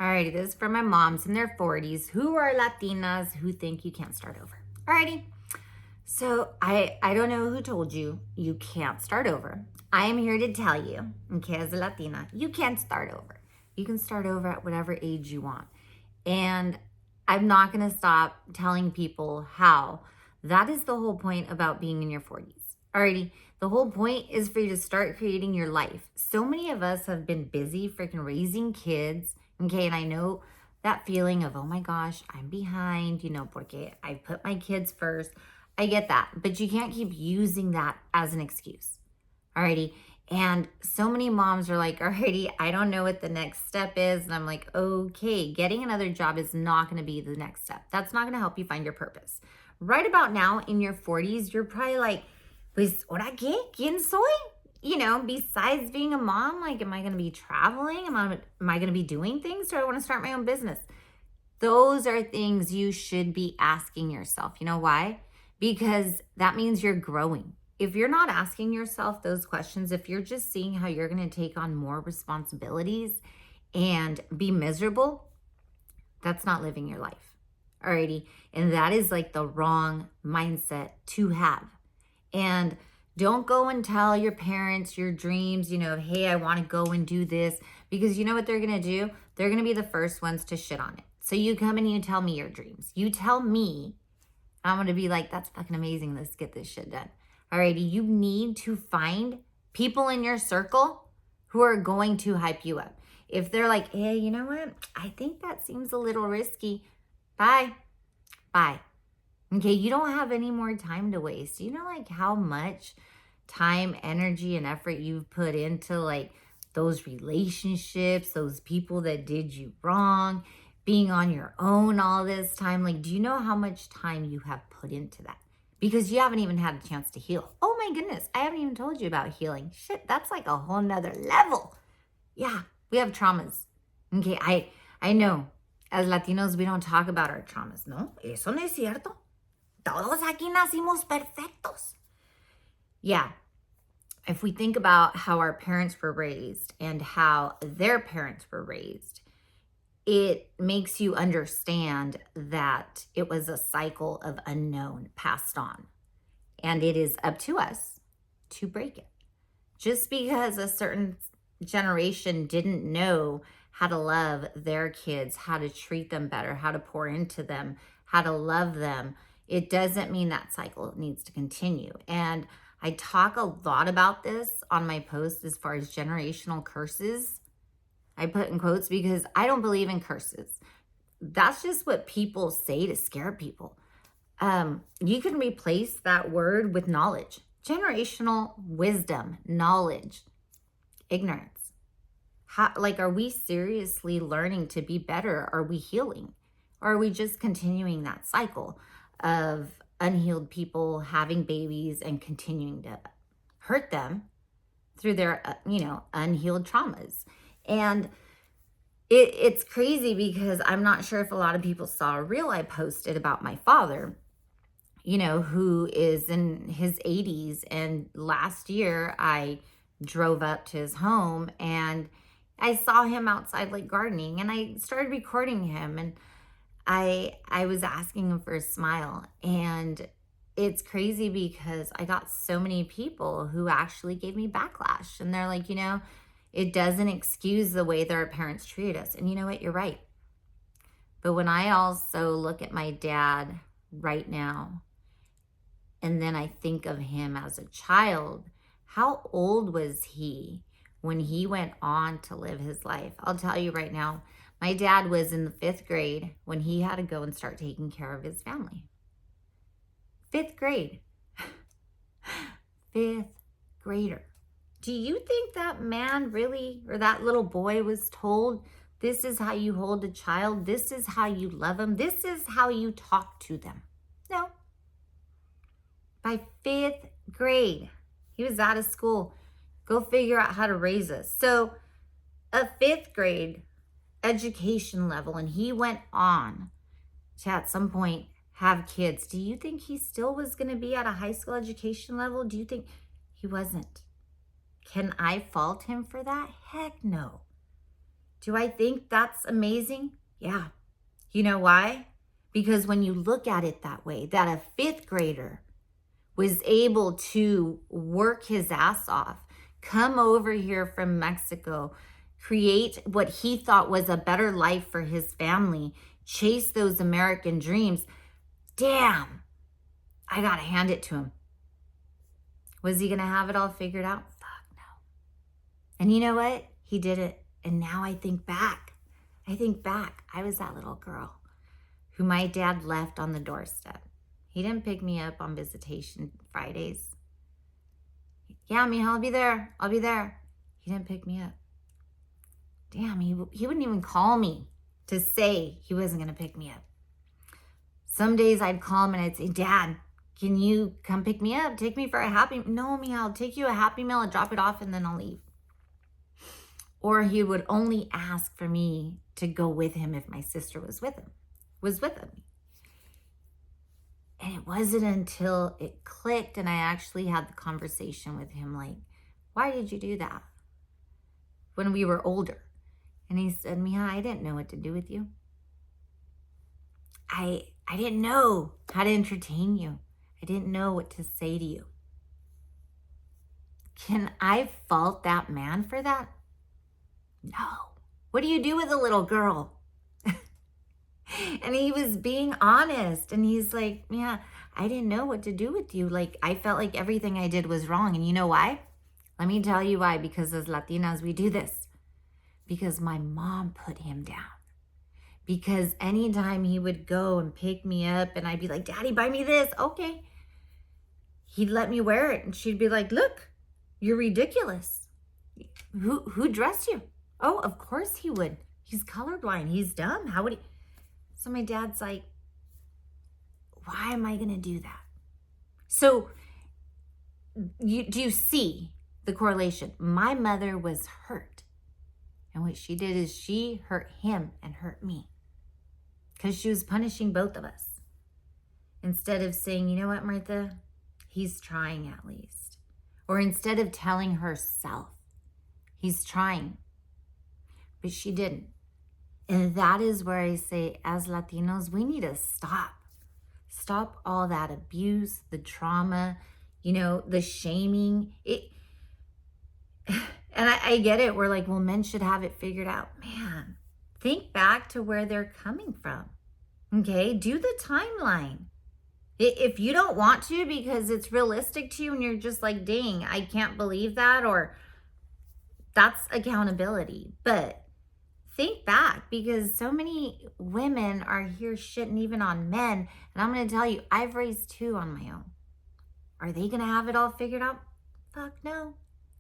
Alrighty, this is for my moms in their 40s who are Latinas who think you can't start over. Alrighty. So I don't know who told you you can't start over. I am here to tell you, okay, as a Latina, you can't start over. You can start over at whatever age you want. And I'm not going to stop telling people how. That is the whole point about being in your 40s. Alrighty, the whole point is for you to start creating your life. So many of us have been busy freaking raising kids, okay, and I know that feeling of, oh my gosh, I'm behind, porque I put my kids first. I get that, but you can't keep using that as an excuse. Alrighty. And so many moms are like, alrighty, I don't know what the next step is. And I'm like, okay, getting another job is not going to be the next step. That's not going to help you find your purpose. Right about now in your 40s, you're probably like, pues, ¿ahora qué? ¿Quién soy? Besides being a mom, like, am I going to be traveling? Am I going to be doing things? Or do I want to start my own business? Those are things you should be asking yourself. You know why? Because that means you're growing. If you're not asking yourself those questions, if you're just seeing how you're going to take on more responsibilities and be miserable, that's not living your life. Alrighty. And that is like the wrong mindset to have. And don't go and tell your parents your dreams, hey, I want to go and do this, because you know what they're going to do? They're going to be the first ones to shit on it. So you come and you tell me your dreams. You tell me, I'm going to be like, that's fucking amazing. Let's get this shit done. Alrighty, you need to find people in your circle who are going to hype you up. If they're like, hey, you know what? I think that seems a little risky. Bye. Okay, you don't have any more time to waste. You know, like how much time, energy, and effort you've put into like those relationships, those people that did you wrong, being on your own all this time. Like, do you know how much time you have put into that? Because you haven't even had a chance to heal. Oh my goodness, I haven't even told you about healing. Shit, that's like a whole nother level. Yeah, we have traumas. Okay, I know. As Latinos, we don't talk about our traumas. No, eso no es cierto. Todos aquí nacimos perfectos. Yeah, if we think about how our parents were raised and how their parents were raised, it makes you understand that it was a cycle of unknown passed on. And it is up to us to break it. Just because a certain generation didn't know how to love their kids, how to treat them better, how to pour into them, how to love them, it doesn't mean that cycle needs to continue. And I talk a lot about this on my post as far as generational curses. I put in quotes because I don't believe in curses. That's just what people say to scare people. You can replace that word with knowledge, generational wisdom, knowledge, ignorance. Are we seriously learning to be better? Are we healing? Or are we just continuing that cycle of unhealed people having babies and continuing to hurt them through their, unhealed traumas? And it's crazy because I'm not sure if a lot of people saw a reel I posted about my father, who is in his 80s. And last year I drove up to his home and I saw him outside like gardening, and I started recording him, and I was asking him for a smile. And it's crazy because I got so many people who actually gave me backlash, and they're like, it doesn't excuse the way that our parents treated us. And you know what? You're right. But when I also look at my dad right now, and then I think of him as a child, how old was he when he went on to live his life? I'll tell you right now, my dad was in the 5th grade when he had to go and start taking care of his family. 5th grade. 5th grader. Do you think that man really, or that little boy was told, this is how you hold a child, this is how you love them, this is how you talk to them? No. By 5th grade, he was out of school. Go figure out how to raise us. So a 5th grade education level, and he went on to at some point have kids. Do you think he still was going to be at a high school education level? Do you think he wasn't? Can I fault him for that? Heck no. Do I think that's amazing? Yeah. You know why? Because when you look at it that way, that a fifth grader was able to work his ass off, come over here from Mexico, create what he thought was a better life for his family, chase those American dreams. Damn, I gotta hand it to him. Was he gonna have it all figured out? Fuck no. And you know what? He did it. And now I think back, I was that little girl who my dad left on the doorstep. He didn't pick me up on visitation Fridays. Yeah, mija, I'll be there. He didn't pick me up. Damn, he wouldn't even call me to say he wasn't going to pick me up. Some days I'd call him and I'd say, Dad, can you come pick me up? Take me for a Happy... No, mija, I'll take you a Happy Meal and drop it off and then I'll leave. Or he would only ask for me to go with him if my sister was with him. And it wasn't until it clicked and I actually had the conversation with him, like, why did you do that? When we were older. And he said, Mija, I didn't know what to do with you. I didn't know how to entertain you. I didn't know what to say to you. Can I fault that man for that? No. What do you do with a little girl? And he was being honest. And he's like, yeah, I didn't know what to do with you. Like, I felt like everything I did was wrong. And you know why? Let me tell you why. Because as Latinas, we do this. Because my mom put him down. Because anytime he would go and pick me up and I'd be like, Daddy, buy me this. Okay. He'd let me wear it. And she'd be like, look, you're ridiculous. Who dressed you? Oh, of course he would. He's colorblind. He's dumb. How would he? So my dad's like, why am I going to do that? So do you see the correlation? My mother was hurt. And what she did is she hurt him and hurt me. Because she was punishing both of us. Instead of saying, you know what, Martha? He's trying at least. Or instead of telling herself, he's trying. But she didn't. And that is where I say, as Latinos, we need to stop. Stop all that abuse, the trauma, the shaming. And I get it. We're like, well, men should have it figured out. Man, think back to where they're coming from. Okay? Do the timeline. If you don't want to because it's realistic to you and you're just like, dang, I can't believe that, or that's accountability. But think back, because so many women are here shitting even on men. And I'm going to tell you, I've raised 2 on my own. Are they going to have it all figured out? Fuck no.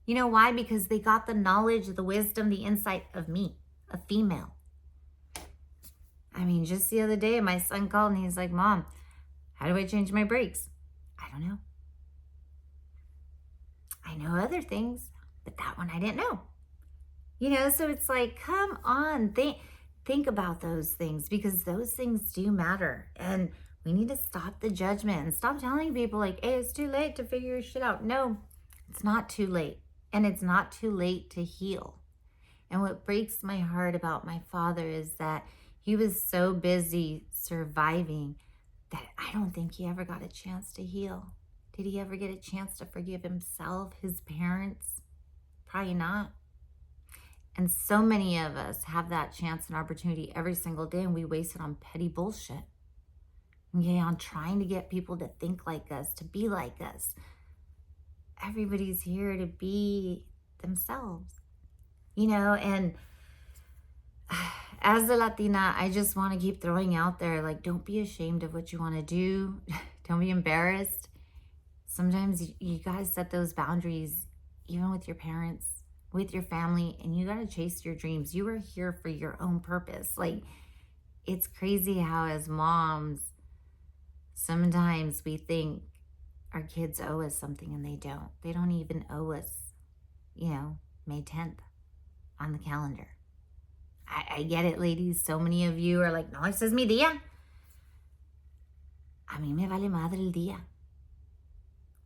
You know why? Because they got the knowledge, the wisdom, the insight of me, a female. I mean, just the other day, my son called and he's like, Mom, how do I change my brakes? I don't know. I know other things, but that one I didn't know. So it's like, come on, think about those things, because those things do matter. And we need to stop the judgment and stop telling people like, hey, it's too late to figure your shit out. No, it's not too late. And it's not too late to heal. And what breaks my heart about my father is that he was so busy surviving that I don't think he ever got a chance to heal. Did he ever get a chance to forgive himself, his parents? Probably not. And so many of us have that chance and opportunity every single day, and we waste it on petty bullshit. Okay, on trying to get people to think like us, to be like us. Everybody's here to be themselves, and as a Latina, I just want to keep throwing out there, like, don't be ashamed of what you want to do. Don't be embarrassed. Sometimes you got to set those boundaries, even with your parents, with your family, and you got to chase your dreams. You are here for your own purpose. Like, it's crazy how as moms, sometimes we think our kids owe us something and they don't. They don't even owe us, May 10th on the calendar. I get it, ladies. So many of you are like, no, ese es mi día. A mí me vale madre el día.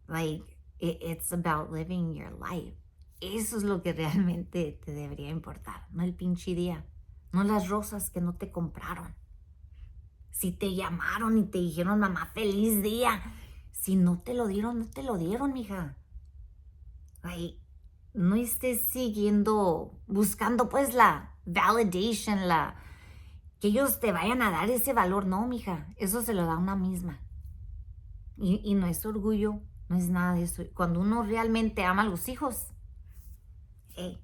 Like, it's about living your life. Eso es lo que realmente te debería importar, no el pinche día, no las rosas que no te compraron. Si te llamaron y te dijeron, mamá, feliz día. Si no te lo dieron, no te lo dieron, mija. Ay, no estés siguiendo, buscando pues la validation, que ellos te vayan a dar ese valor. No, mija, eso se lo da una misma. Y no es orgullo, no es nada de eso. Cuando uno realmente ama a los hijos, hey,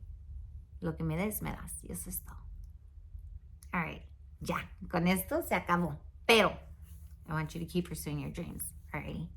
lo que me des, me das. Y eso es todo. All right, ya, con esto se acabó. Pero I want you to keep pursuing your dreams. All right.